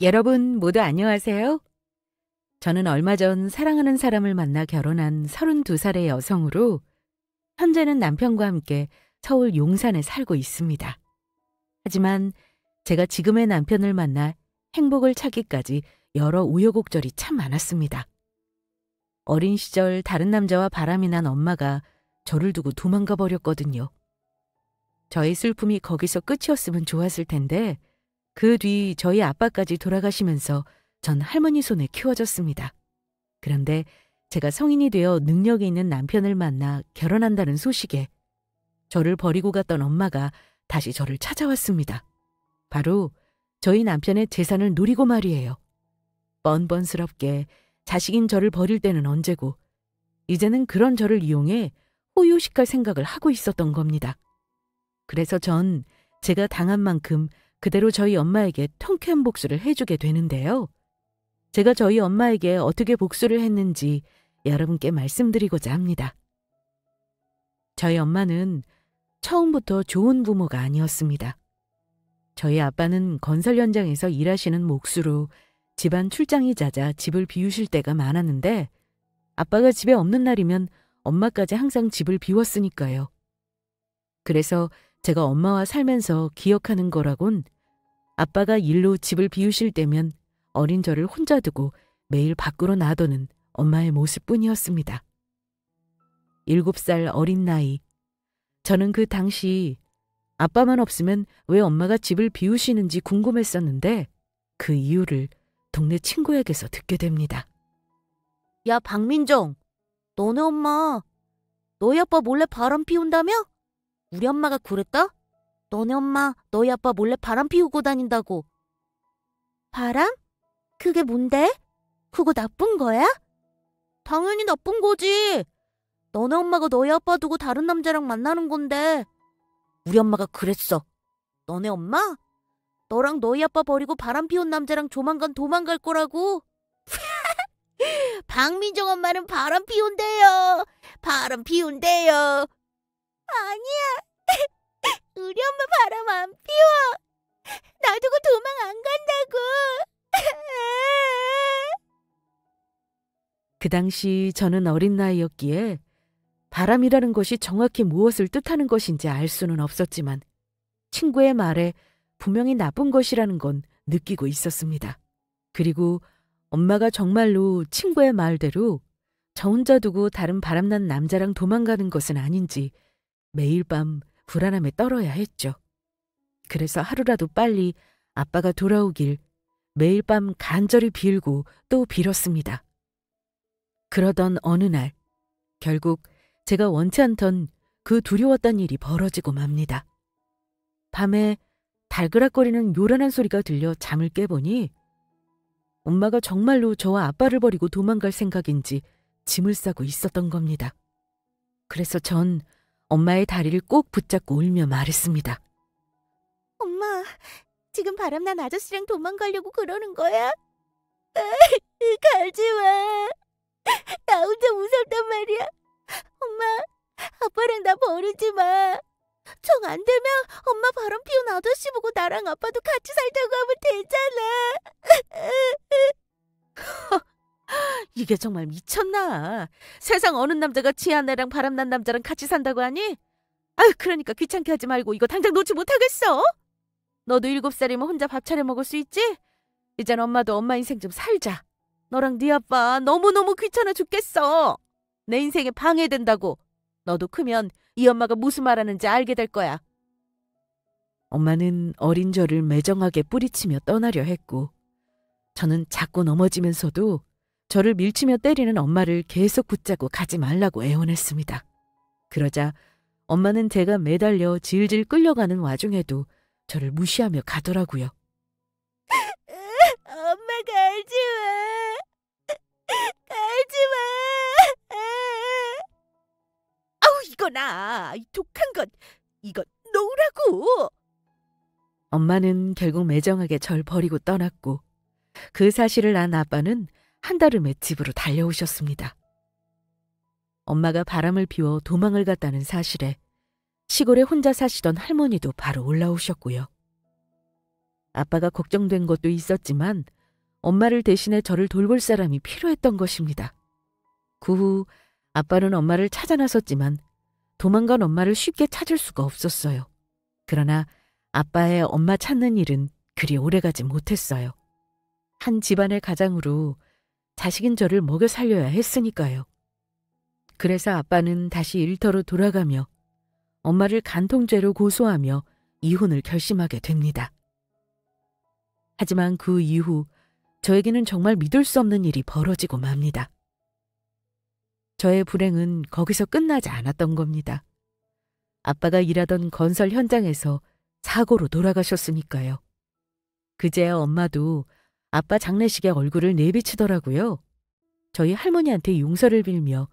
여러분 모두 안녕하세요. 저는 얼마 전 사랑하는 사람을 만나 결혼한 32살의 여성으로 현재는 남편과 함께 서울 용산에 살고 있습니다. 하지만 제가 지금의 남편을 만나 행복을 찾기까지 여러 우여곡절이 참 많았습니다. 어린 시절 다른 남자와 바람이 난 엄마가 저를 두고 도망가 버렸거든요. 저의 슬픔이 거기서 끝이었으면 좋았을 텐데 그 뒤 저희 아빠까지 돌아가시면서 전 할머니 손에 키워졌습니다. 그런데 제가 성인이 되어 능력이 있는 남편을 만나 결혼한다는 소식에 저를 버리고 갔던 엄마가 다시 저를 찾아왔습니다. 바로 저희 남편의 재산을 노리고 말이에요. 뻔뻔스럽게 자식인 저를 버릴 때는 언제고 이제는 그런 저를 이용해 호요식할 생각을 하고 있었던 겁니다. 그래서 전 제가 당한 만큼 그대로 저희 엄마에게 통쾌한 복수를 해주게 되는데요. 제가 저희 엄마에게 어떻게 복수를 했는지 여러분께 말씀드리고자 합니다. 저희 엄마는 처음부터 좋은 부모가 아니었습니다. 저희 아빠는 건설 현장에서 일하시는 몫으로 집안 출장이 잦아 집을 비우실 때가 많았는데 아빠가 집에 없는 날이면 엄마까지 항상 집을 비웠으니까요. 그래서 제가 엄마와 살면서 기억하는 거라곤 아빠가 일로 집을 비우실 때면 어린 저를 혼자 두고 매일 밖으로 놔두는 엄마의 모습뿐이었습니다. 7살 어린 나이, 저는 그 당시 아빠만 없으면 왜 엄마가 집을 비우시는지 궁금했었는데 그 이유를 동네 친구에게서 듣게 됩니다. 야, 박민정, 너네 엄마, 너희 아빠 몰래 바람 피운다며? 우리 엄마가 그랬다? 너네 엄마, 너희 아빠 몰래 바람 피우고 다닌다고. 바람? 그게 뭔데? 그거 나쁜 거야? 당연히 나쁜 거지. 너네 엄마가 너희 아빠 두고 다른 남자랑 만나는 건데. 우리 엄마가 그랬어. 너네 엄마? 너랑 너희 아빠 버리고 바람 피운 남자랑 조만간 도망갈 거라고. 박민정 엄마는 바람 피운대요. 바람 피운대요. 아니야. 우리 엄마 바람 안 피워. 놔두고 도망 안 간다고. 그 당시 저는 어린 나이였기에 바람이라는 것이 정확히 무엇을 뜻하는 것인지 알 수는 없었지만 친구의 말에 분명히 나쁜 것이라는 건 느끼고 있었습니다. 그리고 엄마가 정말로 친구의 말대로 저 혼자 두고 다른 바람난 남자랑 도망가는 것은 아닌지 매일 밤 불안함에 떨어야 했죠. 그래서 하루라도 빨리 아빠가 돌아오길 매일 밤 간절히 빌고 또 빌었습니다. 그러던 어느 날 결국 제가 원치 않던 그 두려웠던 일이 벌어지고 맙니다. 밤에 달그락거리는 요란한 소리가 들려 잠을 깨보니 엄마가 정말로 저와 아빠를 버리고 도망갈 생각인지 짐을 싸고 있었던 겁니다. 그래서 전 엄마의 다리를 꼭 붙잡고 울며 말했습니다. 엄마, 지금 바람난 아저씨랑 도망가려고 그러는 거야? 가지 마. 나 혼자 무섭단 말이야. 엄마, 아빠랑 나 버리지 마. 정 안 되면 엄마 바람 피운 아저씨 보고 나랑 아빠도 같이 살자고 하면 되잖아. 이게 정말 미쳤나? 세상 어느 남자가 지한 애랑 바람난 남자랑 같이 산다고 하니? 아유, 그러니까 귀찮게 하지 말고 이거 당장 놓지 못하겠어? 너도 7살이면 혼자 밥 차려 먹을 수 있지? 이젠 엄마도 엄마 인생 좀 살자. 너랑 네 아빠 너무너무 귀찮아 죽겠어. 내 인생에 방해된다고. 너도 크면 이 엄마가 무슨 말하는지 알게 될 거야. 엄마는 어린 저를 매정하게 뿌리치며 떠나려 했고 저는 자꾸 넘어지면서도 저를 밀치며 때리는 엄마를 계속 붙잡고 가지 말라고 애원했습니다. 그러자 엄마는 제가 매달려 질질 끌려가는 와중에도 저를 무시하며 가더라고요. 엄마 가지 마. 가지 마. 아우, 이거나 이 독한 것 이거 놓으라고. 엄마는 결국 매정하게 절 버리고 떠났고 그 사실을 안 아빠는 한달음에 집으로 달려오셨습니다. 엄마가 바람을 피워 도망을 갔다는 사실에 시골에 혼자 사시던 할머니도 바로 올라오셨고요. 아빠가 걱정된 것도 있었지만 엄마를 대신해 저를 돌볼 사람이 필요했던 것입니다. 그 후 아빠는 엄마를 찾아 나섰지만 도망간 엄마를 쉽게 찾을 수가 없었어요. 그러나 아빠의 엄마 찾는 일은 그리 오래가지 못했어요. 한 집안의 가장으로 자식인 저를 먹여 살려야 했으니까요. 그래서 아빠는 다시 일터로 돌아가며 엄마를 간통죄로 고소하며 이혼을 결심하게 됩니다. 하지만 그 이후 저에게는 정말 믿을 수 없는 일이 벌어지고 맙니다. 저의 불행은 거기서 끝나지 않았던 겁니다. 아빠가 일하던 건설 현장에서 사고로 돌아가셨으니까요. 그제야 엄마도 아빠 장례식에 얼굴을 내비치더라고요. 저희 할머니한테 용서를 빌며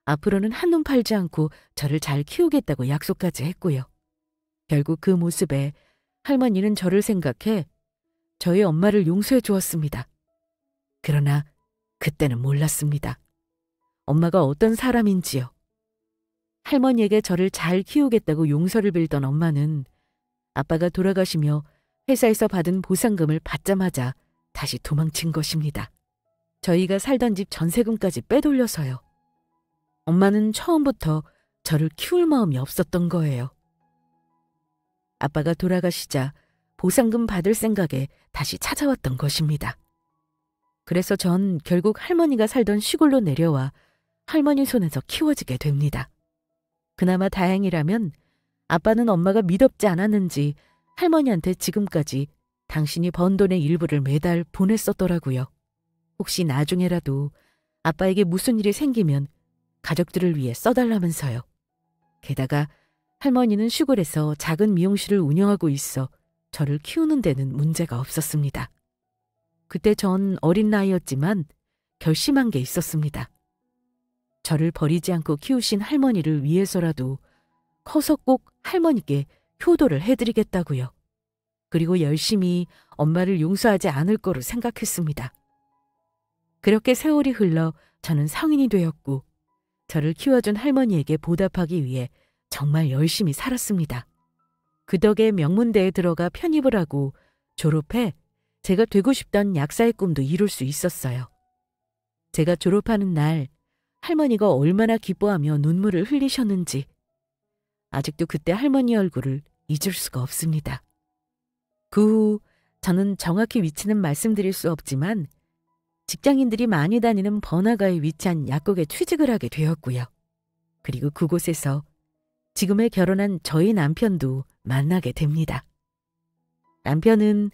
앞으로는 한눈 팔지 않고 저를 잘 키우겠다고 약속까지 했고요. 결국 그 모습에 할머니는 저를 생각해 저희 엄마를 용서해 주었습니다. 그러나 그때는 몰랐습니다. 엄마가 어떤 사람인지요. 할머니에게 저를 잘 키우겠다고 용서를 빌던 엄마는 아빠가 돌아가시며 회사에서 받은 보상금을 받자마자 다시 도망친 것입니다. 저희가 살던 집 전세금까지 빼돌려서요. 엄마는 처음부터 저를 키울 마음이 없었던 거예요. 아빠가 돌아가시자 보상금 받을 생각에 다시 찾아왔던 것입니다. 그래서 전 결국 할머니가 살던 시골로 내려와 할머니 손에서 키워지게 됩니다. 그나마 다행이라면 아빠는 엄마가 미덥지 않았는지 할머니한테 지금까지 당신이 번 돈의 일부를 매달 보냈었더라고요. 혹시 나중에라도 아빠에게 무슨 일이 생기면 가족들을 위해 써달라면서요. 게다가 할머니는 시골에서 작은 미용실을 운영하고 있어 저를 키우는 데는 문제가 없었습니다. 그때 전 어린 나이였지만 결심한 게 있었습니다. 저를 버리지 않고 키우신 할머니를 위해서라도 커서 꼭 할머니께 효도를 해드리겠다고요. 그리고 열심히 엄마를 용서하지 않을 거로 생각했습니다. 그렇게 세월이 흘러 저는 성인이 되었고 저를 키워준 할머니에게 보답하기 위해 정말 열심히 살았습니다. 그 덕에 명문대에 들어가 편입을 하고 졸업해 제가 되고 싶던 약사의 꿈도 이룰 수 있었어요. 제가 졸업하는 날 할머니가 얼마나 기뻐하며 눈물을 흘리셨는지 아직도 그때 할머니 얼굴을 잊을 수가 없습니다. 그 후 저는 정확히 위치는 말씀드릴 수 없지만 직장인들이 많이 다니는 번화가에 위치한 약국에 취직을 하게 되었고요. 그리고 그곳에서 지금의 결혼한 저희 남편도 만나게 됩니다. 남편은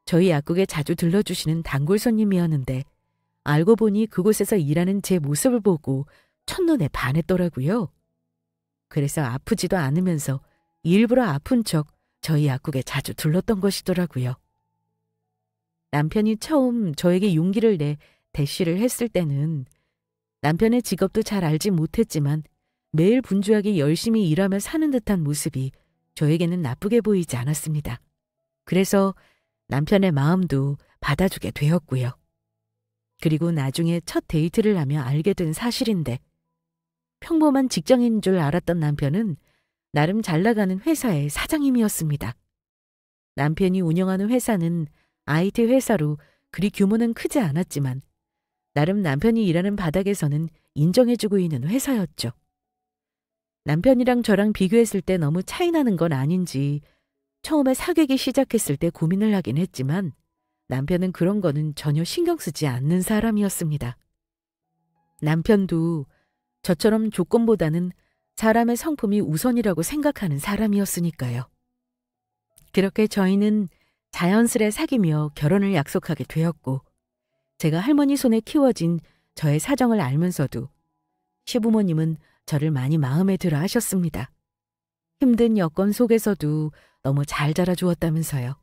저희 약국에 자주 들러주시는 단골 손님이었는데 알고 보니 그곳에서 일하는 제 모습을 보고 첫눈에 반했더라고요. 그래서 아프지도 않으면서 일부러 아픈 척 저희 약국에 자주 들렀던 것이더라고요. 남편이 처음 저에게 용기를 내 대시를 했을 때는 남편의 직업도 잘 알지 못했지만 매일 분주하게 열심히 일하며 사는 듯한 모습이 저에게는 나쁘게 보이지 않았습니다. 그래서 남편의 마음도 받아주게 되었고요. 그리고 나중에 첫 데이트를 하며 알게 된 사실인데 평범한 직장인인 줄 알았던 남편은 나름 잘 나가는 회사의 사장님이었습니다. 남편이 운영하는 회사는 IT 회사로 그리 규모는 크지 않았지만 나름 남편이 일하는 바닥에서는 인정해주고 있는 회사였죠. 남편이랑 저랑 비교했을 때 너무 차이 나는 건 아닌지 처음에 사귀기 시작했을 때 고민을 하긴 했지만 남편은 그런 거는 전혀 신경 쓰지 않는 사람이었습니다. 남편도 저처럼 조건보다는 사람의 성품이 우선이라고 생각하는 사람이었으니까요. 그렇게 저희는 자연스레 사귀며 결혼을 약속하게 되었고 제가 할머니 손에 키워진 저의 사정을 알면서도 시부모님은 저를 많이 마음에 들어 하셨습니다. 힘든 여건 속에서도 너무 잘 자라주었다면서요.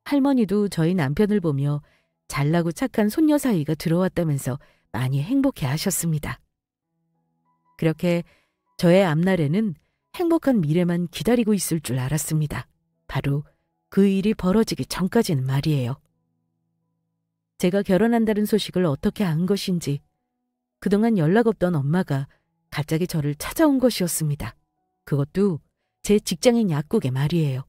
할머니도 저희 남편을 보며 잘나고 착한 손녀 사이가 들어왔다면서 많이 행복해 하셨습니다. 그렇게 저의 앞날에는 행복한 미래만 기다리고 있을 줄 알았습니다. 바로 그 일이 벌어지기 전까지는 말이에요. 제가 결혼한다는 소식을 어떻게 안 것인지 그동안 연락 없던 엄마가 갑자기 저를 찾아온 것이었습니다. 그것도 제 직장인 약국에 말이에요.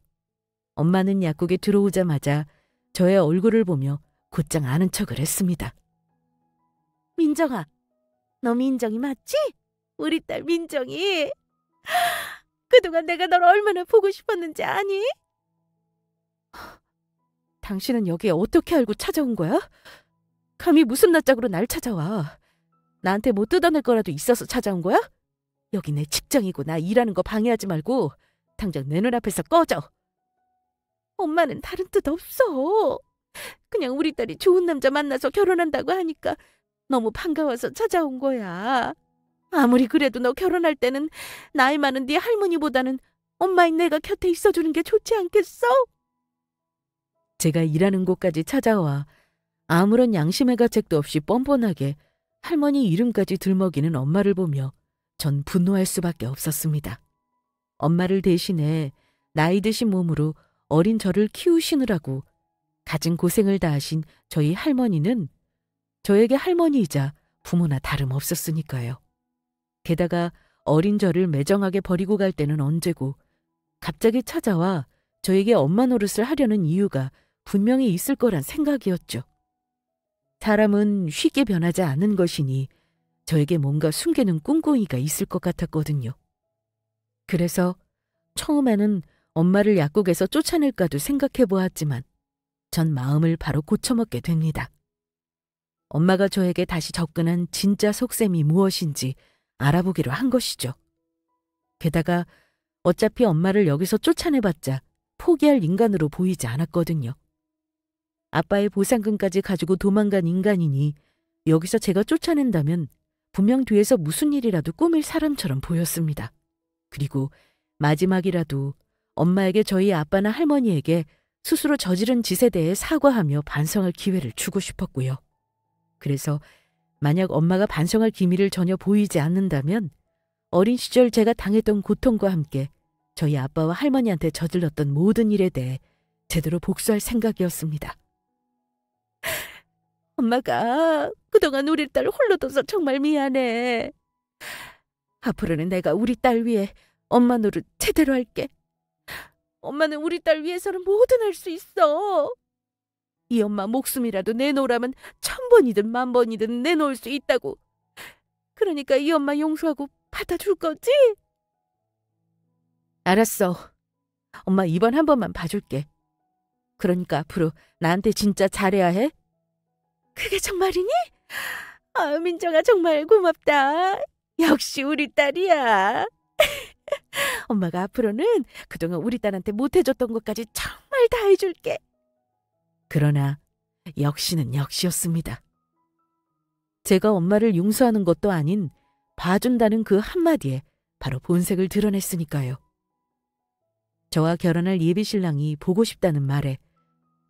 엄마는 약국에 들어오자마자 저의 얼굴을 보며 곧장 아는 척을 했습니다. 민정아, 너 민정이 맞지? 우리 딸 민정이. 그동안 내가 널 얼마나 보고 싶었는지 아니? 당신은 여기에 어떻게 알고 찾아온 거야? 감히 무슨 낯짝으로 날 찾아와. 나한테 뭐 뜯어낼 거라도 있어서 찾아온 거야? 여기 내 직장이고 나 일하는 거 방해하지 말고 당장 내 눈앞에서 꺼져. 엄마는 다른 뜻 없어. 그냥 우리 딸이 좋은 남자 만나서 결혼한다고 하니까 너무 반가워서 찾아온 거야. 아무리 그래도 너 결혼할 때는 나이 많은 네 할머니보다는 엄마인 내가 곁에 있어주는 게 좋지 않겠어? 제가 일하는 곳까지 찾아와 아무런 양심의 가책도 없이 뻔뻔하게 할머니 이름까지 들먹이는 엄마를 보며 전 분노할 수밖에 없었습니다. 엄마를 대신해 나이 드신 몸으로 어린 저를 키우시느라고 가진 고생을 다하신 저희 할머니는 저에게 할머니이자 부모나 다름없었으니까요. 게다가 어린 저를 매정하게 버리고 갈 때는 언제고 갑자기 찾아와 저에게 엄마 노릇을 하려는 이유가 분명히 있을 거란 생각이었죠. 사람은 쉽게 변하지 않는 것이니 저에게 뭔가 숨기는 꿍꿍이가 있을 것 같았거든요. 그래서 처음에는 엄마를 약국에서 쫓아낼까도 생각해 보았지만 전 마음을 바로 고쳐먹게 됩니다. 엄마가 저에게 다시 접근한 진짜 속셈이 무엇인지 알아보기로 한 것이죠. 게다가 어차피 엄마를 여기서 쫓아내봤자 포기할 인간으로 보이지 않았거든요. 아빠의 보상금까지 가지고 도망간 인간이니 여기서 제가 쫓아낸다면 분명 뒤에서 무슨 일이라도 꾸밀 사람처럼 보였습니다. 그리고 마지막이라도 엄마에게 저희 아빠나 할머니에게 스스로 저지른 짓에 대해 사과하며 반성할 기회를 주고 싶었고요. 그래서 만약 엄마가 반성할 기미를 전혀 보이지 않는다면 어린 시절 제가 당했던 고통과 함께 저희 아빠와 할머니한테 저질렀던 모든 일에 대해 제대로 복수할 생각이었습니다. 엄마가 그동안 우리 딸 홀로 둬서 정말 미안해. 앞으로는 내가 우리 딸 위해 엄마 노릇 제대로 할게. 엄마는 우리 딸 위해서는 뭐든 할 수 있어. 이 엄마 목숨이라도 내놓으라면 1000번이든 10,000번이든 내놓을 수 있다고. 그러니까 이 엄마 용서하고 받아줄 거지? 알았어. 엄마 이번 한 번만 봐줄게. 그러니까 앞으로 나한테 진짜 잘해야 해? 그게 정말이니? 아, 민정아 정말 고맙다. 역시 우리 딸이야. 엄마가 앞으로는 그동안 우리 딸한테 못해줬던 것까지 정말 다 해줄게. 그러나 역시는 역시였습니다. 제가 엄마를 용서하는 것도 아닌 봐준다는 그 한마디에 바로 본색을 드러냈으니까요. 저와 결혼할 예비신랑이 보고 싶다는 말에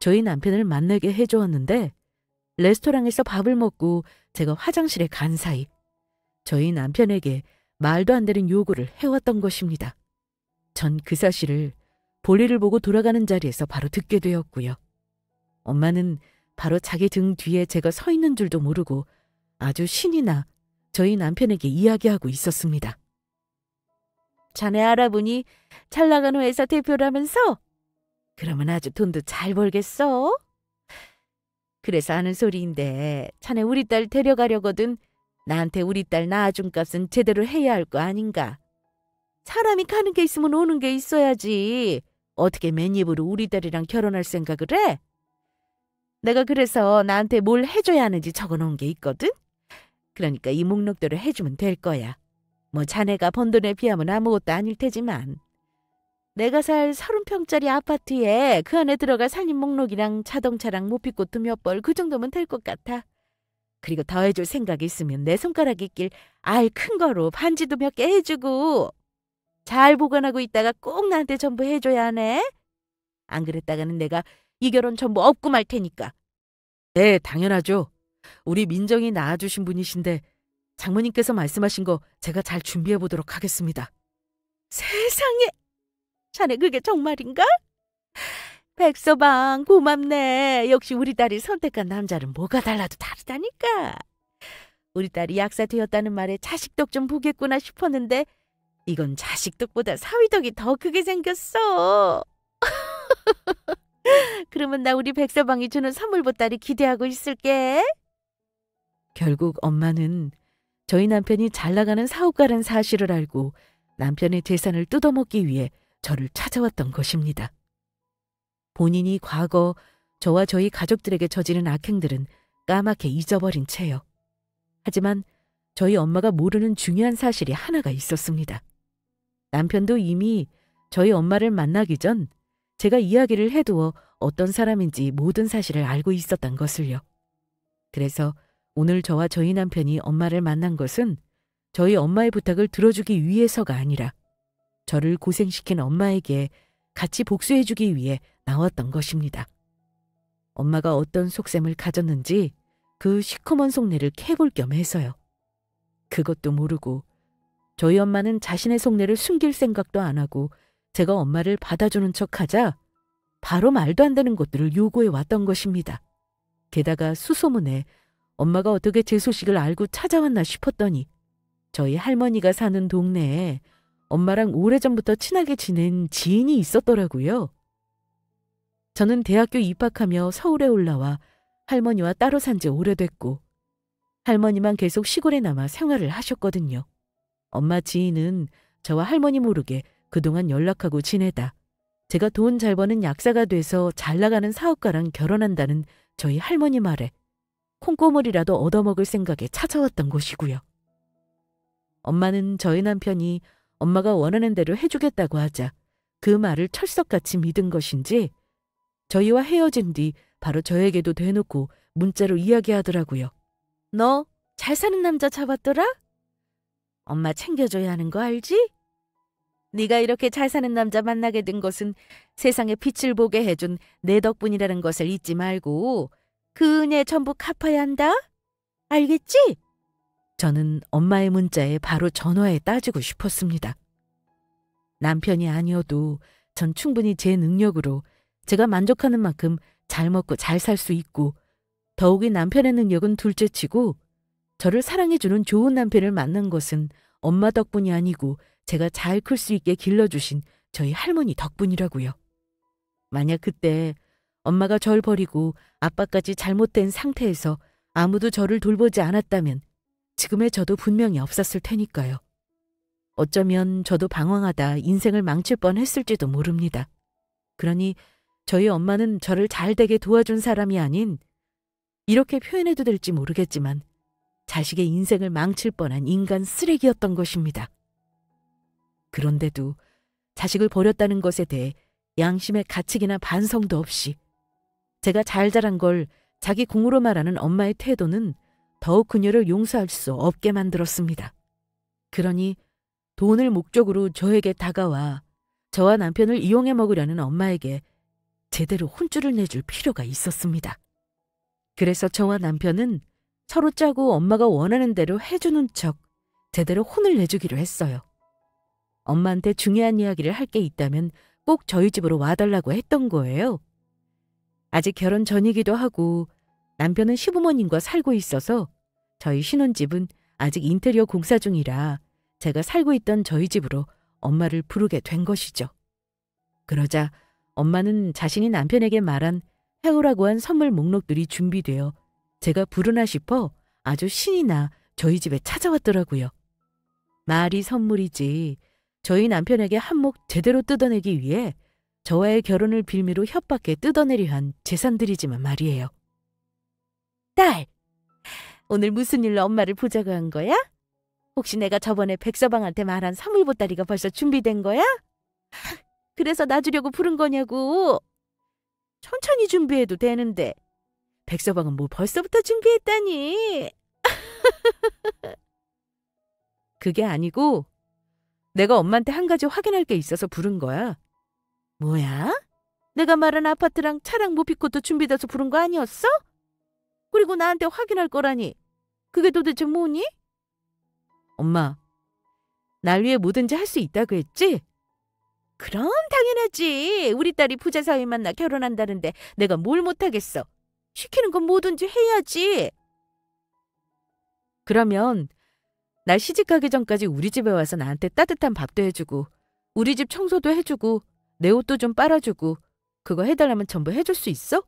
저희 남편을 만나게 해주었는데 레스토랑에서 밥을 먹고 제가 화장실에 간 사이 저희 남편에게 말도 안 되는 요구를 해왔던 것입니다. 전 그 사실을 볼일을 보고 돌아가는 자리에서 바로 듣게 되었고요. 엄마는 바로 자기 등 뒤에 제가 서 있는 줄도 모르고 아주 신이 나 저희 남편에게 이야기하고 있었습니다. 자네 알아보니 잘 나가는 회사 대표라면서? 그러면 아주 돈도 잘 벌겠어? 그래서 하는 소리인데 자네 우리 딸 데려가려거든 나한테 우리 딸 낳아준 값은 제대로 해야 할 거 아닌가? 사람이 가는 게 있으면 오는 게 있어야지. 어떻게 맨입으로 우리 딸이랑 결혼할 생각을 해? 내가 그래서 나한테 뭘 해줘야 하는지 적어놓은 게 있거든? 그러니까 이 목록대로 해주면 될 거야. 뭐 자네가 번 돈에 비하면 아무것도 아닐 테지만 내가 살 30평짜리 아파트에 그 안에 들어갈 살림 목록이랑 자동차랑 모피꽃도 몇 벌 그 정도면 될 것 같아. 그리고 더 해줄 생각이 있으면 내 손가락에 낄 알 큰 거로 반지도 몇 개 해주고 잘 보관하고 있다가 꼭 나한테 전부 해줘야 하네. 안 그랬다가는 내가 이 결혼 전부 없고 말 테니까. 네, 당연하죠. 우리 민정이 낳아주신 분이신데 장모님께서 말씀하신 거 제가 잘 준비해보도록 하겠습니다. 세상에! 자네 그게 정말인가? 백서방 고맙네. 역시 우리 딸이 선택한 남자는 뭐가 달라도 다르다니까. 우리 딸이 약사 되었다는 말에 자식덕 좀 보겠구나 싶었는데 이건 자식덕보다 사위덕이 더 크게 생겼어. 그러면 나 우리 백서방이 주는 선물 보따리 기대하고 있을게. 결국 엄마는 저희 남편이 잘 나가는 사업가란 사실을 알고 남편의 재산을 뜯어먹기 위해 저를 찾아왔던 것입니다. 본인이 과거 저와 저희 가족들에게 저지른 악행들은 까맣게 잊어버린 채요. 하지만 저희 엄마가 모르는 중요한 사실이 하나가 있었습니다. 남편도 이미 저희 엄마를 만나기 전 제가 이야기를 해두어 어떤 사람인지 모든 사실을 알고 있었던 것을요. 그래서 오늘 저와 저희 남편이 엄마를 만난 것은 저희 엄마의 부탁을 들어주기 위해서가 아니라 저를 고생시킨 엄마에게 같이 복수해주기 위해 나왔던 것입니다. 엄마가 어떤 속셈을 가졌는지 그 시커먼 속내를 캐볼 겸 해서요. 그것도 모르고 저희 엄마는 자신의 속내를 숨길 생각도 안 하고 제가 엄마를 받아주는 척하자 바로 말도 안 되는 것들을 요구해 왔던 것입니다. 게다가 수소문에 엄마가 어떻게 제 소식을 알고 찾아왔나 싶었더니 저희 할머니가 사는 동네에 엄마랑 오래전부터 친하게 지낸 지인이 있었더라고요. 저는 대학교 입학하며 서울에 올라와 할머니와 따로 산 지 오래됐고 할머니만 계속 시골에 남아 생활을 하셨거든요. 엄마 지인은 저와 할머니 모르게 그동안 연락하고 지내다 제가 돈 잘 버는 약사가 돼서 잘 나가는 사업가랑 결혼한다는 저희 할머니 말에 콩고물이라도 얻어먹을 생각에 찾아왔던 것이고요. 엄마는 저희 남편이 엄마가 원하는 대로 해주겠다고 하자 그 말을 철석같이 믿은 것인지 저희와 헤어진 뒤 바로 저에게도 대놓고 문자로 이야기하더라고요. 너 잘 사는 남자 잡았더라? 엄마 챙겨줘야 하는 거 알지? 네가 이렇게 잘 사는 남자 만나게 된 것은 세상에 빛을 보게 해준 내 덕분이라는 것을 잊지 말고 그 은혜 전부 갚아야 한다. 알겠지? 저는 엄마의 문자에 바로 전화해 따지고 싶었습니다. 남편이 아니어도 전 충분히 제 능력으로 제가 만족하는 만큼 잘 먹고 잘 살 수 있고 더욱이 남편의 능력은 둘째치고 저를 사랑해주는 좋은 남편을 만난 것은 엄마 덕분이 아니고 제가 잘 클 수 있게 길러주신 저희 할머니 덕분이라고요. 만약 그때 엄마가 절 버리고 아빠까지 잘못된 상태에서 아무도 저를 돌보지 않았다면 지금의 저도 분명히 없었을 테니까요. 어쩌면 저도 방황하다 인생을 망칠 뻔했을지도 모릅니다. 그러니 저희 엄마는 저를 잘되게 도와준 사람이 아닌 이렇게 표현해도 될지 모르겠지만 자식의 인생을 망칠 뻔한 인간 쓰레기였던 것입니다. 그런데도 자식을 버렸다는 것에 대해 양심의 가책이나 반성도 없이 제가 잘 자란 걸 자기 공으로 말하는 엄마의 태도는 더욱 그녀를 용서할 수 없게 만들었습니다. 그러니 돈을 목적으로 저에게 다가와 저와 남편을 이용해 먹으려는 엄마에게 제대로 혼쭐을 내줄 필요가 있었습니다. 그래서 저와 남편은 서로 짜고 엄마가 원하는 대로 해주는 척 제대로 혼을 내주기로 했어요. 엄마한테 중요한 이야기를 할 게 있다면 꼭 저희 집으로 와달라고 했던 거예요. 아직 결혼 전이기도 하고 남편은 시부모님과 살고 있어서 저희 신혼집은 아직 인테리어 공사 중이라 제가 살고 있던 저희 집으로 엄마를 부르게 된 것이죠. 그러자 엄마는 자신이 남편에게 말한 해오라고 한 선물 목록들이 준비되어 제가 부르나 싶어 아주 신이 나 저희 집에 찾아왔더라고요. 말이 선물이지 저희 남편에게 한몫 제대로 뜯어내기 위해 저와의 결혼을 빌미로 협박해 뜯어내려 한 재산들이지만 말이에요. 딸, 오늘 무슨 일로 엄마를 보자고 한 거야? 혹시 내가 저번에 백서방한테 말한 선물 보따리가 벌써 준비된 거야? 그래서 놔주려고 부른 거냐고. 천천히 준비해도 되는데 백서방은 뭐 벌써부터 준비했다니. 그게 아니고 내가 엄마한테 한 가지 확인할 게 있어서 부른 거야. 뭐야? 내가 말한 아파트랑 차량 모피코도 준비돼서 부른 거 아니었어? 그리고 나한테 확인할 거라니. 그게 도대체 뭐니? 엄마, 날 위해 뭐든지 할 수 있다고 했지? 그럼 당연하지. 우리 딸이 부자 사위 만나 결혼한다는데 내가 뭘 못하겠어. 시키는 건 뭐든지 해야지. 그러면 날 시집가기 전까지 우리 집에 와서 나한테 따뜻한 밥도 해주고 우리 집 청소도 해주고 내 옷도 좀 빨아주고 그거 해달라면 전부 해줄 수 있어?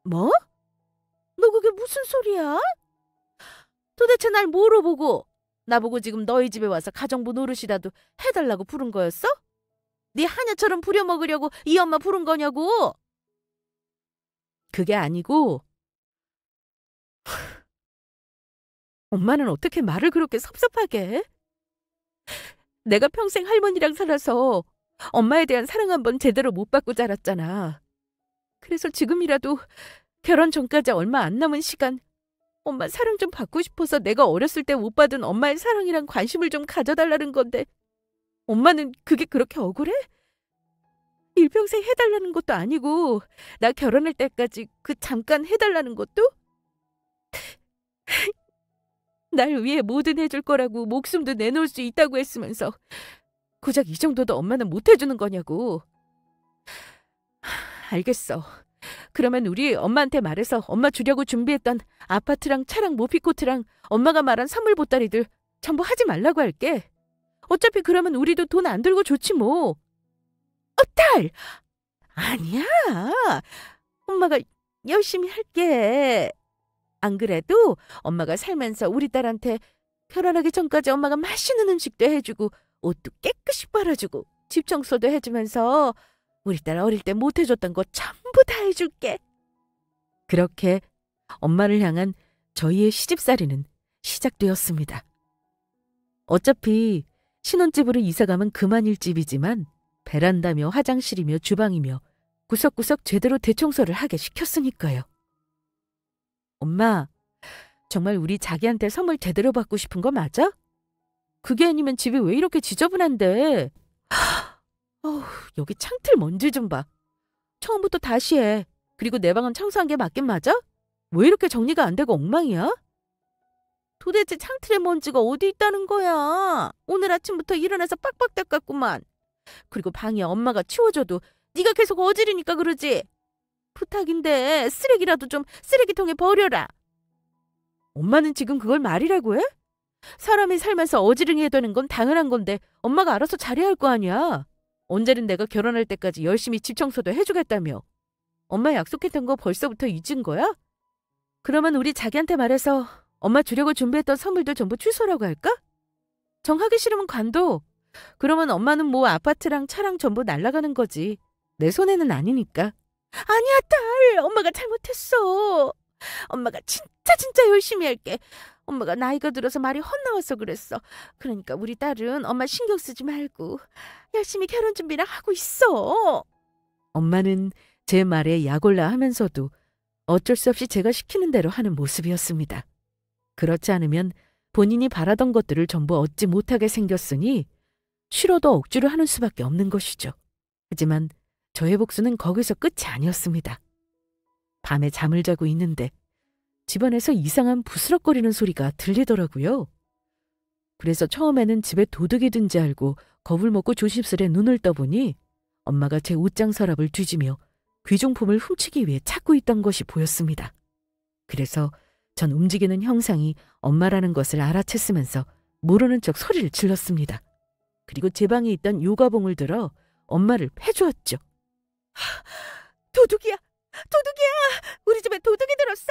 뭐? 너 그게 무슨 소리야? 도대체 날 뭐로 보고? 나보고 지금 너희 집에 와서 가정부 노릇이라도 해달라고 부른 거였어? 네 하녀처럼 부려먹으려고 이 엄마 부른 거냐고? 그게 아니고 엄마는 어떻게 말을 그렇게 섭섭하게 해? 내가 평생 할머니랑 살아서 엄마에 대한 사랑 한 번 제대로 못 받고 자랐잖아. 그래서 지금이라도 결혼 전까지 얼마 안 남은 시간 엄마 사랑 좀 받고 싶어서 내가 어렸을 때 못 받은 엄마의 사랑이랑 관심을 좀 가져달라는 건데 엄마는 그게 그렇게 억울해? 일평생 해달라는 것도 아니고 나 결혼할 때까지 그 잠깐 해달라는 것도? 날 위해 뭐든 해줄 거라고 목숨도 내놓을 수 있다고 했으면서 고작 이 정도도 엄마는 못 해주는 거냐고. 알겠어. 그러면 우리 엄마한테 말해서 엄마 주려고 준비했던 아파트랑 차랑 모피코트랑 엄마가 말한 선물 보따리들 전부 하지 말라고 할게. 어차피 그러면 우리도 돈 안 들고 좋지 뭐. 딸! 아니야. 엄마가 열심히 할게. 안 그래도 엄마가 살면서 우리 딸한테 결혼하기 전까지 엄마가 맛있는 음식도 해주고 옷도 깨끗이 빨아주고 집 청소도 해주면서 우리 딸 어릴 때 못 해줬던 거 전부 다 해줄게. 그렇게 엄마를 향한 저희의 시집살이는 시작되었습니다. 어차피 신혼집으로 이사가면 그만일 집이지만 베란다며 화장실이며 주방이며 구석구석 제대로 대청소를 하게 시켰으니까요. 엄마, 정말 우리 자기한테 선물 제대로 받고 싶은 거 맞아? 그게 아니면 집이 왜 이렇게 지저분한데? 어우, 여기 창틀 먼지 좀 봐. 처음부터 다시 해. 그리고 내 방은 청소한 게 맞긴 맞아? 왜 이렇게 정리가 안 되고 엉망이야? 도대체 창틀에 먼지가 어디 있다는 거야? 오늘 아침부터 일어나서 빡빡 닦았구만. 그리고 방에 엄마가 치워줘도 네가 계속 어지르니까 그러지. 부탁인데 쓰레기라도 좀 쓰레기통에 버려라. 엄마는 지금 그걸 말이라고 해? 사람이 살면서 어지르게 되는 건 당연한 건데 엄마가 알아서 잘해야 할 거 아니야. 언제는 내가 결혼할 때까지 열심히 집 청소도 해주겠다며. 엄마 약속했던 거 벌써부터 잊은 거야? 그러면 우리 자기한테 말해서 엄마 주려고 준비했던 선물들 전부 취소라고 할까? 정하기 싫으면 관둬. 그러면 엄마는 뭐 아파트랑 차랑 전부 날아가는 거지. 내 손에는 아니니까. 아니야, 딸. 엄마가 잘못했어. 엄마가 진짜 열심히 할게. 엄마가 나이가 들어서 말이 헛나와서 그랬어. 그러니까 우리 딸은 엄마 신경 쓰지 말고 열심히 결혼 준비를 하고 있어. 엄마는 제 말에 약올라 하면서도 어쩔 수 없이 제가 시키는 대로 하는 모습이었습니다. 그렇지 않으면 본인이 바라던 것들을 전부 얻지 못하게 생겼으니 싫어도 억지로 하는 수밖에 없는 것이죠. 하지만 저의 복수는 거기서 끝이 아니었습니다. 밤에 잠을 자고 있는데 집안에서 이상한 부스럭거리는 소리가 들리더라고요. 그래서 처음에는 집에 도둑이 든지 알고 겁을 먹고 조심스레 눈을 떠보니 엄마가 제 옷장 서랍을 뒤지며 귀중품을 훔치기 위해 찾고 있던 것이 보였습니다. 그래서 전 움직이는 형상이 엄마라는 것을 알아챘으면서 모르는 척 소리를 질렀습니다. 그리고 제 방에 있던 요가봉을 들어 엄마를 패주었죠. 도둑이야! 도둑이야! 우리 집에 도둑이 들었어!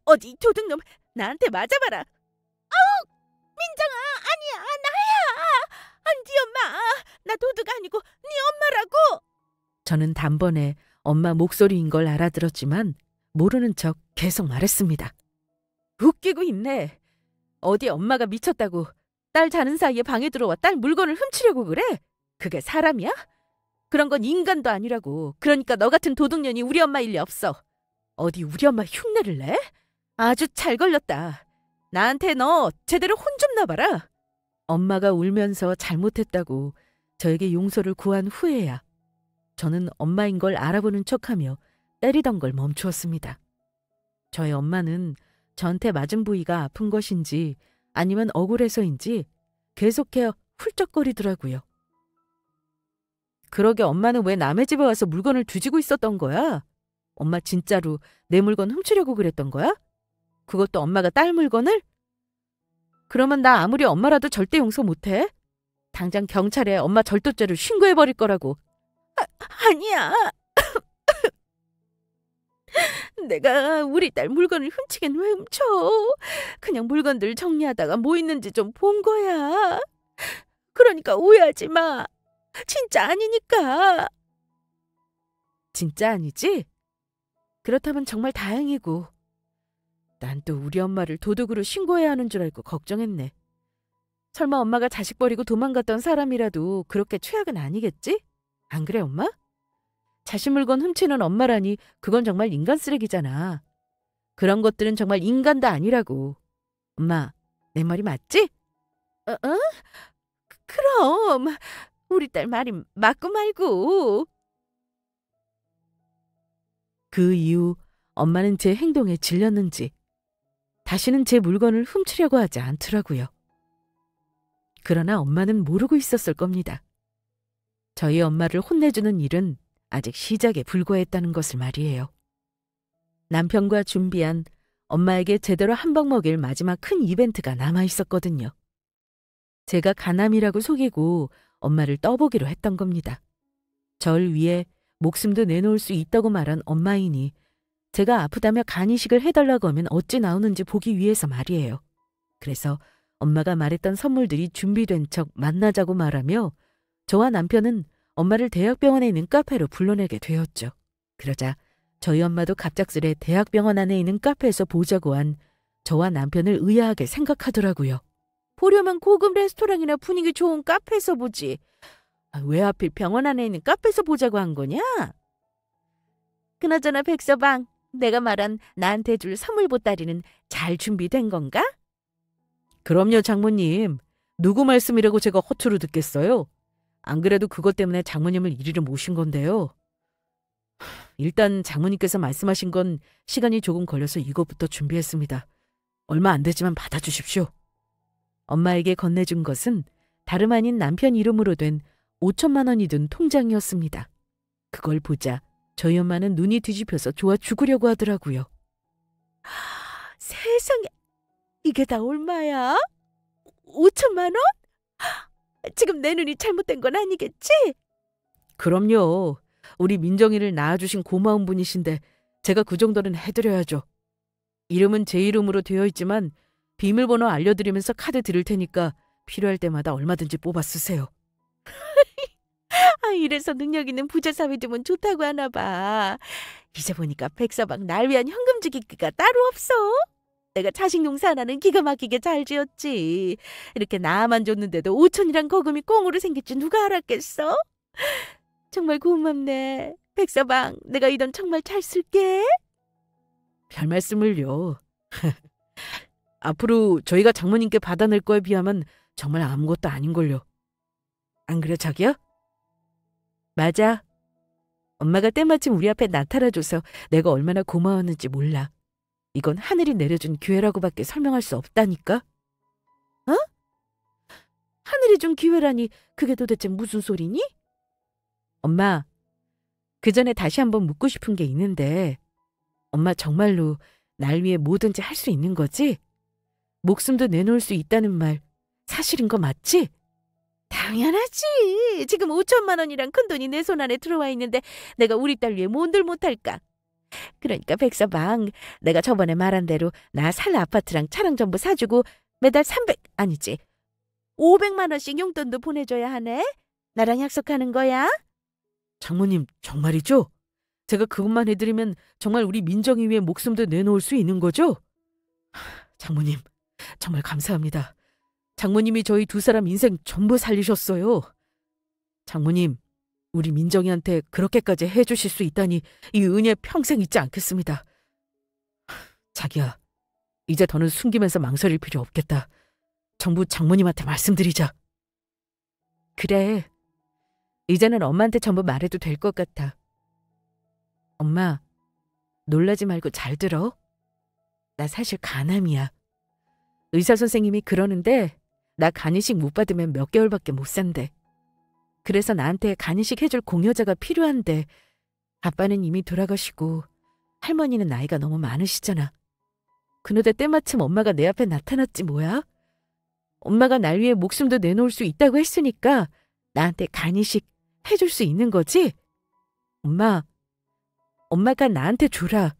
어디 도둑놈 나한테 맞아봐라! 아우! 민정아! 아니야! 나야! 아니 네 엄마! 나 도둑 아니고 네 엄마라고! 저는 단번에 엄마 목소리인 걸 알아들었지만 모르는 척 계속 말했습니다. 웃기고 있네. 어디 엄마가 미쳤다고 딸 자는 사이에 방에 들어와 딸 물건을 훔치려고 그래? 그게 사람이야? 그런 건 인간도 아니라고. 그러니까 너 같은 도둑년이 우리 엄마 일리 없어. 어디 우리 엄마 흉내를 내? 아주 잘 걸렸다. 나한테 너 제대로 혼 좀 나봐라. 엄마가 울면서 잘못했다고 저에게 용서를 구한 후에야 저는 엄마인 걸 알아보는 척하며 때리던 걸 멈추었습니다. 저희 엄마는 저한테 맞은 부위가 아픈 것인지 아니면 억울해서인지 계속해서 훌쩍거리더라고요. 그러게 엄마는 왜 남의 집에 와서 물건을 뒤지고 있었던 거야? 엄마 진짜로 내 물건 훔치려고 그랬던 거야? 그것도 엄마가 딸 물건을? 그러면 나 아무리 엄마라도 절대 용서 못해. 당장 경찰에 엄마 절도죄를 신고해버릴 거라고. 아니야. 내가 우리 딸 물건을 훔치긴 왜 훔쳐? 그냥 물건들 정리하다가 뭐 있는지 좀 본 거야. 그러니까 오해하지 마. 진짜 아니니까. 진짜 아니지? 그렇다면 정말 다행이고. 난 또 우리 엄마를 도둑으로 신고해야 하는 줄 알고 걱정했네. 설마 엄마가 자식 버리고 도망갔던 사람이라도 그렇게 최악은 아니겠지? 안 그래, 엄마? 자식 물건 훔치는 엄마라니 그건 정말 인간 쓰레기잖아. 그런 것들은 정말 인간도 아니라고. 엄마, 내 말이 맞지? 어? 그럼 우리 딸 말이 맞고 말고. 그 이후 엄마는 제 행동에 질렸는지 다시는 제 물건을 훔치려고 하지 않더라고요. 그러나 엄마는 모르고 있었을 겁니다. 저희 엄마를 혼내주는 일은 아직 시작에 불과했다는 것을 말이에요. 남편과 준비한 엄마에게 제대로 한 방 먹일 마지막 큰 이벤트가 남아 있었거든요. 제가 가남이라고 속이고 엄마를 떠보기로 했던 겁니다. 절 위해 목숨도 내놓을 수 있다고 말한 엄마이니 제가 아프다며 간이식을 해달라고 하면 어찌 나오는지 보기 위해서 말이에요. 그래서 엄마가 말했던 선물들이 준비된 척 만나자고 말하며 저와 남편은 엄마를 대학병원에 있는 카페로 불러내게 되었죠. 그러자 저희 엄마도 갑작스레 대학병원 안에 있는 카페에서 보자고 한 저와 남편을 의아하게 생각하더라고요. 보려면 고급 레스토랑이나 분위기 좋은 카페에서 보지. 왜 하필 병원 안에 있는 카페에서 보자고 한 거냐? 그나저나 백서방, 내가 말한 나한테 줄 선물 보따리는 잘 준비된 건가? 그럼요, 장모님. 누구 말씀이라고 제가 허투루 듣겠어요? 안 그래도 그것 때문에 장모님을 이리로 모신 건데요. 일단 장모님께서 말씀하신 건 시간이 조금 걸려서 이것부터 준비했습니다. 얼마 안 되지만 받아주십시오. 엄마에게 건네준 것은 다름 아닌 남편 이름으로 된 5천만 원이 든 통장이었습니다. 그걸 보자 저희 엄마는 눈이 뒤집혀서 좋아 죽으려고 하더라고요. 세상에, 이게 다 얼마야? 5천만 원? 지금 내 눈이 잘못된 건 아니겠지? 그럼요. 우리 민정이를 낳아주신 고마운 분이신데 제가 그 정도는 해드려야죠. 이름은 제 이름으로 되어 있지만 비밀번호 알려드리면서 카드 드릴 테니까 필요할 때마다 얼마든지 뽑아 쓰세요. 이래서 능력 있는 부자 사위 두면 좋다고 하나 봐. 이제 보니까 백서방 날 위한 현금 주기가 따로 없어. 내가 자식 농사 하나는 기가 막히게 잘 지었지. 이렇게 나만 줬는데도 5천이란 거금이 꽁으로 생길 줄 누가 알았겠어? 정말 고맙네. 백서방, 내가 이 돈 정말 잘 쓸게. 별 말씀을요. 앞으로 저희가 장모님께 받아낼 거에 비하면 정말 아무것도 아닌걸요. 안 그래, 자기야? 맞아. 엄마가 때마침 우리 앞에 나타나줘서 내가 얼마나 고마웠는지 몰라. 이건 하늘이 내려준 기회라고밖에 설명할 수 없다니까. 어? 하늘이 준 기회라니 그게 도대체 무슨 소리니? 엄마, 그 전에 다시 한번 묻고 싶은 게 있는데 엄마 정말로 날 위해 뭐든지 할 수 있는 거지? 목숨도 내놓을 수 있다는 말 사실인 거 맞지? 당연하지. 지금 5천만 원이란 큰돈이 내 손 안에 들어와 있는데 내가 우리 딸 위해 뭔들 못할까? 그러니까 백서방, 내가 저번에 말한 대로 나 살 아파트랑 차량 전부 사주고 매달 500만 원씩 용돈도 보내줘야 하네. 나랑 약속하는 거야? 장모님, 정말이죠? 제가 그것만 해드리면 정말 우리 민정이 위해 목숨도 내놓을 수 있는 거죠? 장모님, 정말 감사합니다. 장모님이 저희 두 사람 인생 전부 살리셨어요. 장모님, 우리 민정이한테 그렇게까지 해주실 수 있다니 이 은혜 평생 잊지 않겠습니다. 자기야, 이제 더는 숨기면서 망설일 필요 없겠다. 전부 장모님한테 말씀드리자. 그래, 이제는 엄마한테 전부 말해도 될 것 같아. 엄마, 놀라지 말고 잘 들어. 나 사실 간암이야. 의사 선생님이 그러는데 나 간이식 못 받으면 몇 개월밖에 못 산대. 그래서 나한테 간이식 해줄 공여자가 필요한데 아빠는 이미 돌아가시고 할머니는 나이가 너무 많으시잖아. 그런데 때마침 엄마가 내 앞에 나타났지 뭐야? 엄마가 날 위해 목숨도 내놓을 수 있다고 했으니까 나한테 간이식 해줄 수 있는 거지? 엄마가 나한테 주라.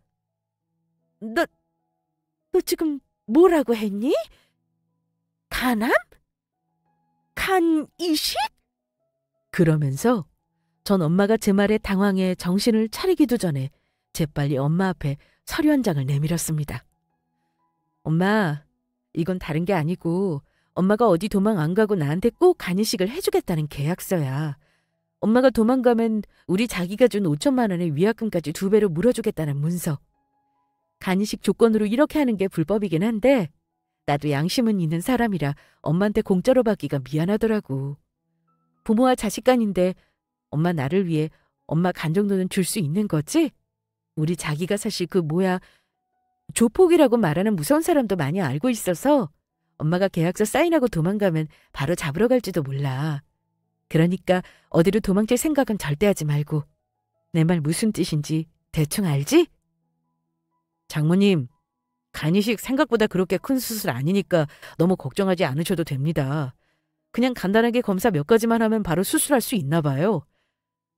너 지금 뭐라고 했니? 간암? 간 이식? 그러면서 전 엄마가 제 말에 당황해 정신을 차리기도 전에 재빨리 엄마 앞에 서류 한 장을 내밀었습니다. 엄마, 이건 다른 게 아니고 엄마가 어디 도망 안 가고 나한테 꼭 간이식을 해주겠다는 계약서야. 엄마가 도망가면 우리 자기가 준 5천만 원의 위약금까지 2배로 물어주겠다는 문서. 간이식 조건으로 이렇게 하는 게 불법이긴 한데 나도 양심은 있는 사람이라 엄마한테 공짜로 받기가 미안하더라고. 부모와 자식 간인데 엄마 나를 위해 엄마 간 정도는 줄 수 있는 거지? 우리 자기가 사실 조폭이라고 말하는 무서운 사람도 많이 알고 있어서 엄마가 계약서 사인하고 도망가면 바로 잡으러 갈지도 몰라. 그러니까 어디로 도망칠 생각은 절대 하지 말고. 내 말 무슨 뜻인지 대충 알지? 장모님, 간이식 생각보다 그렇게 큰 수술 아니니까 너무 걱정하지 않으셔도 됩니다. 그냥 간단하게 검사 몇 가지만 하면 바로 수술할 수 있나 봐요.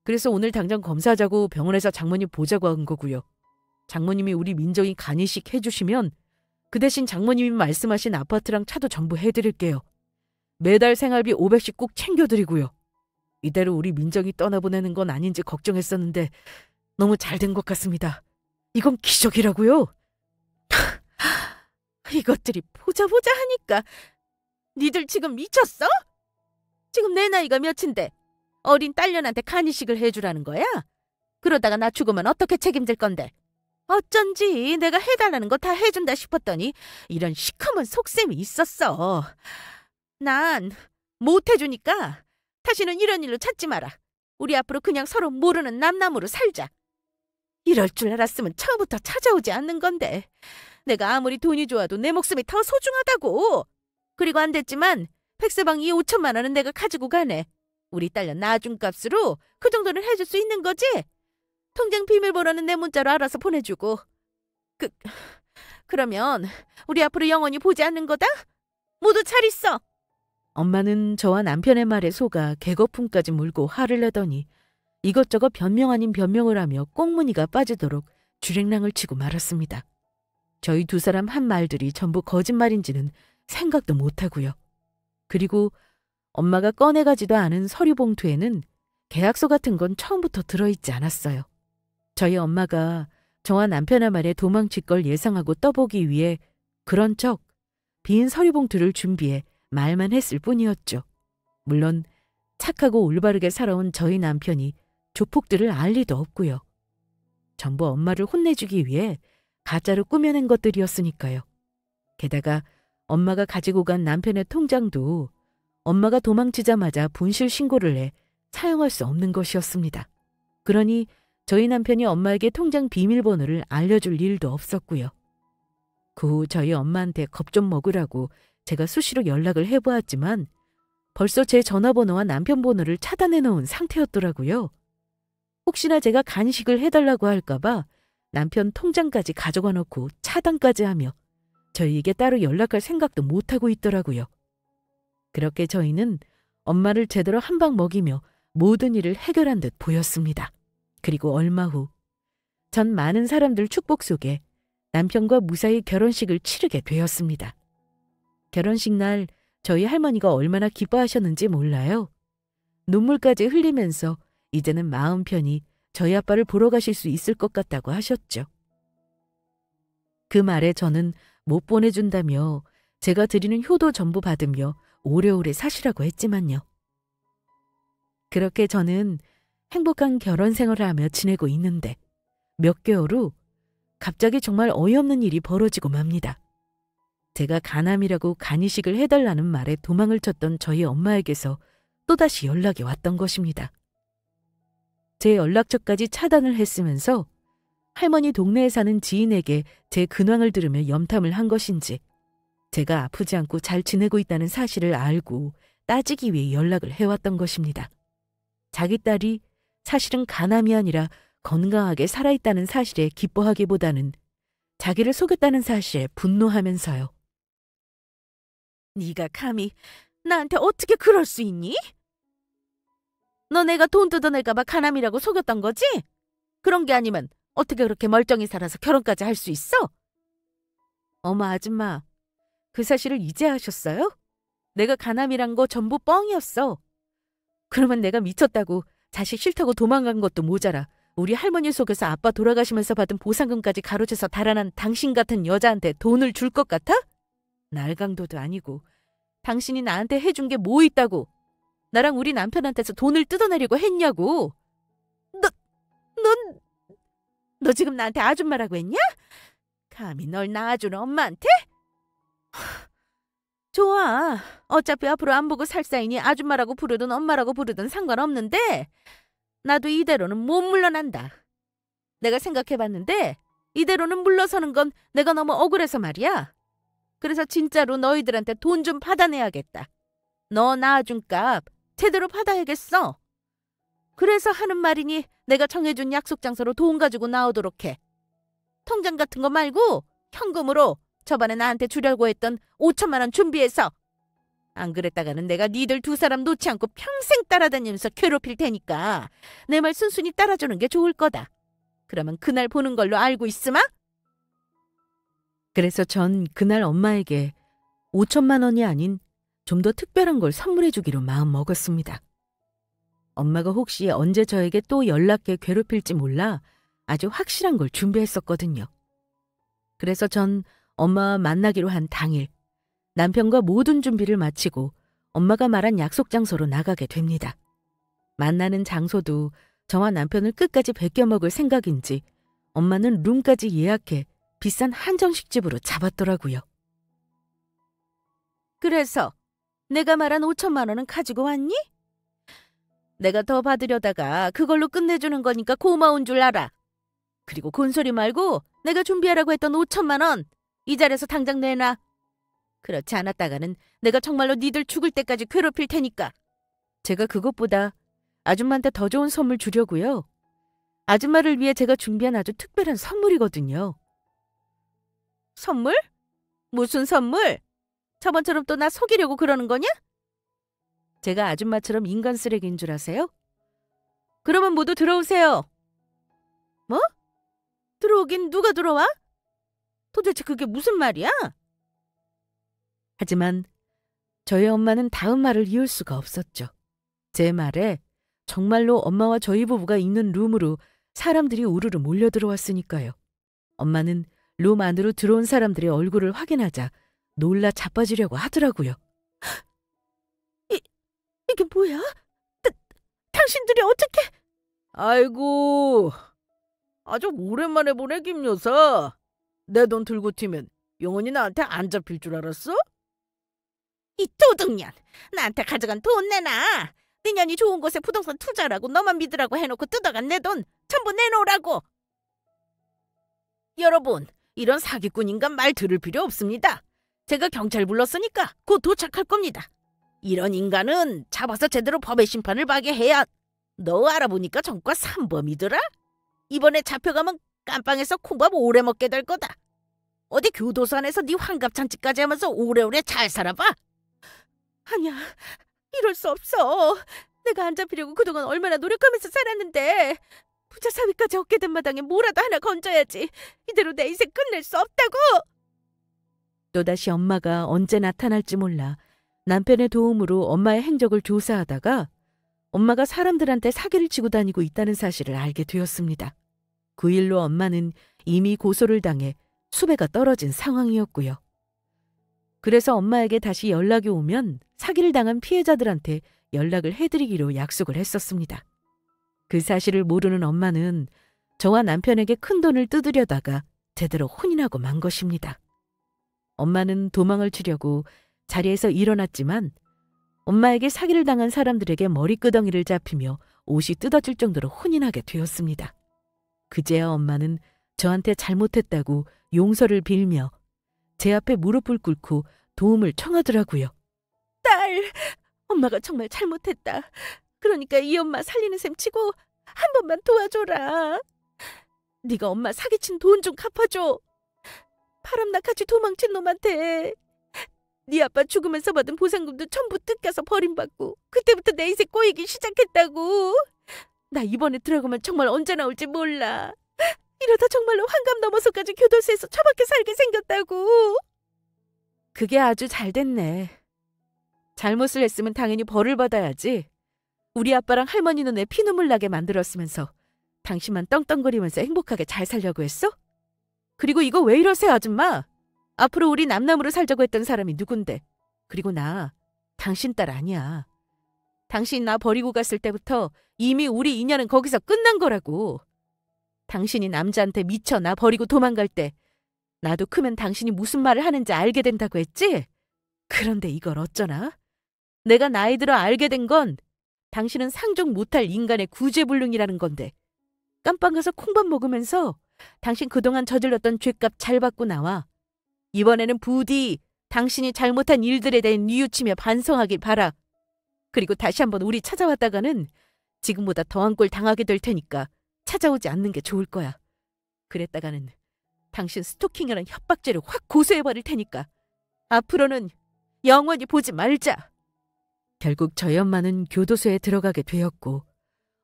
그래서 오늘 당장 검사하자고 병원에서 장모님 보자고 한 거고요. 장모님이 우리 민정이 간이식 해주시면 그 대신 장모님이 말씀하신 아파트랑 차도 전부 해드릴게요. 매달 생활비 500씩 꼭 챙겨드리고요. 이대로 우리 민정이 떠나보내는 건 아닌지 걱정했었는데 너무 잘 된 것 같습니다. 이건 기적이라고요. 이것들이 보자 하니까 니들 지금 미쳤어? 지금 내 나이가 몇인데 어린 딸년한테 간이식을 해주라는 거야? 그러다가 나 죽으면 어떻게 책임질 건데? 어쩐지 내가 해달라는 거 다 해준다 싶었더니 이런 시커먼 속셈이 있었어. 난 못 해주니까 다시는 이런 일로 찾지 마라. 우리 앞으로 그냥 서로 모르는 남남으로 살자. 이럴 줄 알았으면 처음부터 찾아오지 않는 건데. 내가 아무리 돈이 좋아도 내 목숨이 더 소중하다고. 그리고 안 됐지만 백서방 이 5천만 원은 내가 가지고 가네. 우리 딸년 나중 값으로 그 정도는 해줄 수 있는 거지? 통장 비밀번호는 내 문자로 알아서 보내주고. 그러면 우리 앞으로 영원히 보지 않는 거다? 모두 잘 있어. 엄마는 저와 남편의 말에 속아 개거품까지 물고 화를 내더니 이것저것 변명 아닌 변명을 하며 꽁무니가 빠지도록 주랭랑을 치고 말았습니다. 저희 두 사람 한 말들이 전부 거짓말인지는 생각도 못하고요. 그리고 엄마가 꺼내가지도 않은 서류 봉투에는 계약서 같은 건 처음부터 들어있지 않았어요. 저희 엄마가 저와 남편의 말에 도망칠 걸 예상하고 떠보기 위해 그런 척 빈 서류 봉투를 준비해 말만 했을 뿐이었죠. 물론 착하고 올바르게 살아온 저희 남편이 조폭들을 알 리도 없고요. 전부 엄마를 혼내주기 위해 가짜로 꾸며낸 것들이었으니까요. 게다가 엄마가 가지고 간 남편의 통장도 엄마가 도망치자마자 분실 신고를 해 사용할 수 없는 것이었습니다. 그러니 저희 남편이 엄마에게 통장 비밀번호를 알려줄 일도 없었고요. 그 후 저희 엄마한테 겁 좀 먹으라고 제가 수시로 연락을 해보았지만 벌써 제 전화번호와 남편 번호를 차단해놓은 상태였더라고요. 혹시나 제가 간식을 해달라고 할까봐 남편 통장까지 가져가 놓고 차단까지 하며 저희에게 따로 연락할 생각도 못하고 있더라고요. 그렇게 저희는 엄마를 제대로 한 방 먹이며 모든 일을 해결한 듯 보였습니다. 그리고 얼마 후 전 많은 사람들 축복 속에 남편과 무사히 결혼식을 치르게 되었습니다. 결혼식 날 저희 할머니가 얼마나 기뻐하셨는지 몰라요. 눈물까지 흘리면서 이제는 마음 편히 저희 아빠를 보러 가실 수 있을 것 같다고 하셨죠. 그 말에 저는 못 보내준다며 제가 드리는 효도 전부 받으며 오래오래 사시라고 했지만요. 그렇게 저는 행복한 결혼 생활을 하며 지내고 있는데 몇 개월 후 갑자기 정말 어이없는 일이 벌어지고 맙니다. 제가 간암이라고 간이식을 해달라는 말에 도망을 쳤던 저희 엄마에게서 또다시 연락이 왔던 것입니다. 제 연락처까지 차단을 했으면서 할머니 동네에 사는 지인에게 제 근황을 들으며 염탐을 한 것인지 제가 아프지 않고 잘 지내고 있다는 사실을 알고 따지기 위해 연락을 해왔던 것입니다. 자기 딸이 사실은 간암이 아니라 건강하게 살아있다는 사실에 기뻐하기보다는 자기를 속였다는 사실에 분노하면서요. 네가 감히 나한테 어떻게 그럴 수 있니? 너 내가 돈 뜯어낼까 봐 가남이라고 속였던 거지? 그런 게 아니면 어떻게 그렇게 멀쩡히 살아서 결혼까지 할 수 있어? 어머 아줌마, 그 사실을 이제 아셨어요? 내가 가남이란 거 전부 뻥이었어. 그러면 내가 미쳤다고 자식 싫다고 도망간 것도 모자라 우리 할머니 속에서 아빠 돌아가시면서 받은 보상금까지 가로채서 달아난 당신 같은 여자한테 돈을 줄 것 같아? 날강도도 아니고 당신이 나한테 해준 게 뭐 있다고 나랑 우리 남편한테서 돈을 뜯어내려고 했냐고. 너 지금 나한테 아줌마라고 했냐? 감히 널 낳아준 엄마한테? 좋아. 어차피 앞으로 안 보고 살 사이니 아줌마라고 부르든 엄마라고 부르든 상관없는데 나도 이대로는 못 물러난다. 내가 생각해봤는데 이대로는 물러서는 건 내가 너무 억울해서 말이야. 그래서 진짜로 너희들한테 돈 좀 받아내야겠다. 너 낳아준 값 제대로 받아야겠어. 그래서 하는 말이니 내가 정해준 약속 장소로 돈 가지고 나오도록 해. 통장 같은 거 말고 현금으로 저번에 나한테 주려고 했던 5천만 원 준비해서. 안 그랬다가는 내가 니들 두 사람 놓지 않고 평생 따라다니면서 괴롭힐 테니까 내 말 순순히 따라주는 게 좋을 거다. 그러면 그날 보는 걸로 알고 있으마? 그래서 전 그날 엄마에게 5천만 원이 아닌 좀 더 특별한 걸 선물해 주기로 마음 먹었습니다. 엄마가 혹시 언제 저에게 또 연락해 괴롭힐지 몰라 아주 확실한 걸 준비했었거든요. 그래서 전 엄마와 만나기로 한 당일 남편과 모든 준비를 마치고 엄마가 말한 약속 장소로 나가게 됩니다. 만나는 장소도 저와 남편을 끝까지 베껴먹을 생각인지 엄마는 룸까지 예약해 비싼 한정식집으로 잡았더라고요. 그래서 내가 말한 5천만 원은 가지고 왔니? 내가 더 받으려다가 그걸로 끝내주는 거니까 고마운 줄 알아. 그리고 곤소리 말고 내가 준비하라고 했던 5천만 원 이 자리에서 당장 내놔. 그렇지 않았다가는 내가 정말로 니들 죽을 때까지 괴롭힐 테니까. 제가 그것보다 아줌마한테 더 좋은 선물 주려고요. 아줌마를 위해 제가 준비한 아주 특별한 선물이거든요. 선물? 무슨 선물? 저번처럼 또 나 속이려고 그러는 거냐? 제가 아줌마처럼 인간 쓰레기인 줄 아세요? 그러면 모두 들어오세요. 뭐? 들어오긴 누가 들어와? 도대체 그게 무슨 말이야? 하지만 저희 엄마는 다음 말을 이을 수가 없었죠. 제 말에 정말로 엄마와 저희 부부가 있는 룸으로 사람들이 우르르 몰려들어왔으니까요. 엄마는 룸 안으로 들어온 사람들의 얼굴을 확인하자 놀라 자빠지려고 하더라고요. 이게 뭐야? 당신들이 어떻게... 아이고, 아주 오랜만에 보네 김 여사. 내 돈 들고 튀면 영원히 나한테 안 잡힐 줄 알았어? 이 도둑년, 나한테 가져간 돈 내놔. 네 년이 좋은 곳에 부동산 투자라고 너만 믿으라고 해놓고 뜯어간 내 돈 전부 내놓으라고. 여러분, 이런 사기꾼 인간 말 들을 필요 없습니다. 제가 경찰 불렀으니까 곧 도착할 겁니다. 이런 인간은 잡아서 제대로 법의 심판을 받게 해야. 너 알아보니까 전과 3범이더라? 이번에 잡혀가면 깜빵에서 콩밥 오래 먹게 될 거다. 어디 교도소 안에서 네 환갑잔치까지 하면서 오래오래 잘 살아봐. 아니야, 이럴 수 없어. 내가 안 잡히려고 그동안 얼마나 노력하면서 살았는데 부자 사위까지 얻게 된 마당에 뭐라도 하나 건져야지. 이대로 내 인생 끝낼 수 없다고. 또다시 엄마가 언제 나타날지 몰라 남편의 도움으로 엄마의 행적을 조사하다가 엄마가 사람들한테 사기를 치고 다니고 있다는 사실을 알게 되었습니다. 그 일로 엄마는 이미 고소를 당해 수배가 떨어진 상황이었고요. 그래서 엄마에게 다시 연락이 오면 사기를 당한 피해자들한테 연락을 해드리기로 약속을 했었습니다. 그 사실을 모르는 엄마는 저와 남편에게 큰 돈을 뜯으려다가 제대로 혼인하고 만 것입니다. 엄마는 도망을 치려고 자리에서 일어났지만 엄마에게 사기를 당한 사람들에게 머리끄덩이를 잡히며 옷이 뜯어질 정도로 혼인하게 되었습니다. 그제야 엄마는 저한테 잘못했다고 용서를 빌며 제 앞에 무릎을 꿇고 도움을 청하더라고요. 딸, 엄마가 정말 잘못했다. 그러니까 이 엄마 살리는 셈 치고 한 번만 도와줘라. 네가 엄마 사기친 돈 좀 갚아줘. 바람나같이 도망친 놈한테 네 아빠 죽으면서 받은 보상금도 전부 뜯겨서 버림받고 그때부터 내 인생 꼬이기 시작했다고. 나 이번에 들어가면 정말 언제 나올지 몰라. 이러다 정말로 환갑 넘어서까지 교도소에서 처박혀 살게 생겼다고. 그게 아주 잘 됐네. 잘못을 했으면 당연히 벌을 받아야지. 우리 아빠랑 할머니는 내 피눈물 나게 만들었으면서 당신만 떵떵거리면서 행복하게 잘 살려고 했어? 그리고 이거 왜 이러세요, 아줌마? 앞으로 우리 남남으로 살자고 했던 사람이 누군데? 그리고 나 당신 딸 아니야. 당신 나 버리고 갔을 때부터 이미 우리 인연은 거기서 끝난 거라고. 당신이 남자한테 미쳐 나 버리고 도망갈 때 나도 크면 당신이 무슨 말을 하는지 알게 된다고 했지? 그런데 이걸 어쩌나? 내가 나이 들어 알게 된 건 당신은 상종 못할 인간의 구제불능이라는 건데 깜빵 가서 콩밥 먹으면서 당신 그동안 저질렀던 죄값 잘 받고 나와. 이번에는 부디 당신이 잘못한 일들에 대해 뉘우치며 반성하길 바라. 그리고 다시 한번 우리 찾아왔다가는 지금보다 더한 꼴 당하게 될 테니까 찾아오지 않는 게 좋을 거야. 그랬다가는 당신 스토킹이라는 협박죄를 확 고소해버릴 테니까 앞으로는 영원히 보지 말자. 결국 저희 엄마는 교도소에 들어가게 되었고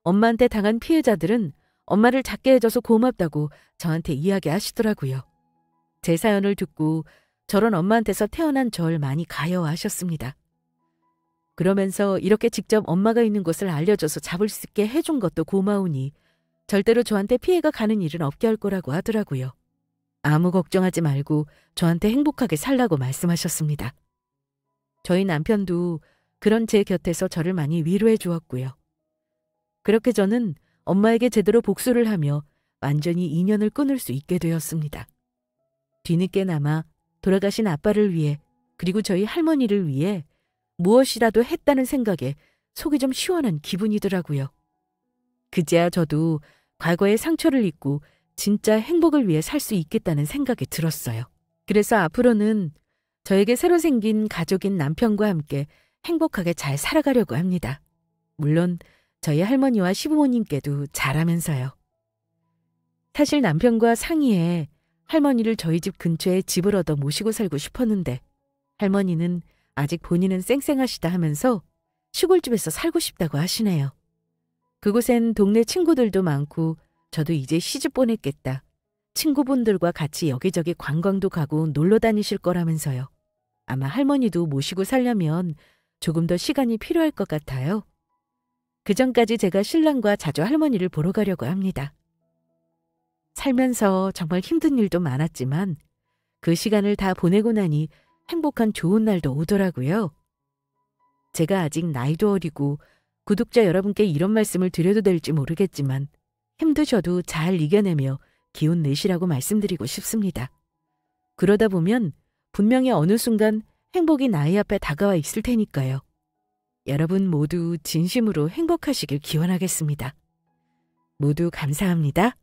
엄마한테 당한 피해자들은 엄마를 작게 해줘서 고맙다고 저한테 이야기하시더라고요. 제 사연을 듣고 저런 엄마한테서 태어난 절 많이 가여워하셨습니다. 그러면서 이렇게 직접 엄마가 있는 곳을 알려줘서 잡을 수 있게 해준 것도 고마우니 절대로 저한테 피해가 가는 일은 없게 할 거라고 하더라고요. 아무 걱정하지 말고 저한테 행복하게 살라고 말씀하셨습니다. 저희 남편도 그런 제 곁에서 저를 많이 위로해 주었고요. 그렇게 저는 엄마에게 제대로 복수를 하며 완전히 인연을 끊을 수 있게 되었습니다. 뒤늦게나마 돌아가신 아빠를 위해 그리고 저희 할머니를 위해 무엇이라도 했다는 생각에 속이 좀 시원한 기분이더라고요. 그제야 저도 과거의 상처를 잊고 진짜 행복을 위해 살 수 있겠다는 생각이 들었어요. 그래서 앞으로는 저에게 새로 생긴 가족인 남편과 함께 행복하게 잘 살아가려고 합니다. 물론 저희 할머니와 시부모님께도 잘하면서요. 사실 남편과 상의해 할머니를 저희 집 근처에 집을 얻어 모시고 살고 싶었는데 할머니는 아직 본인은 쌩쌩하시다 하면서 시골집에서 살고 싶다고 하시네요. 그곳엔 동네 친구들도 많고 저도 이제 시집 보냈겠다. 친구분들과 같이 여기저기 관광도 가고 놀러 다니실 거라면서요. 아마 할머니도 모시고 살려면 조금 더 시간이 필요할 것 같아요. 그전까지 제가 신랑과 자주 할머니를 보러 가려고 합니다. 살면서 정말 힘든 일도 많았지만 그 시간을 다 보내고 나니 행복한 좋은 날도 오더라고요. 제가 아직 나이도 어리고 구독자 여러분께 이런 말씀을 드려도 될지 모르겠지만 힘드셔도 잘 이겨내며 기운 내시라고 말씀드리고 싶습니다. 그러다 보면 분명히 어느 순간 행복이 나이 앞에 다가와 있을 테니까요. 여러분 모두 진심으로 행복하시길 기원하겠습니다. 모두 감사합니다.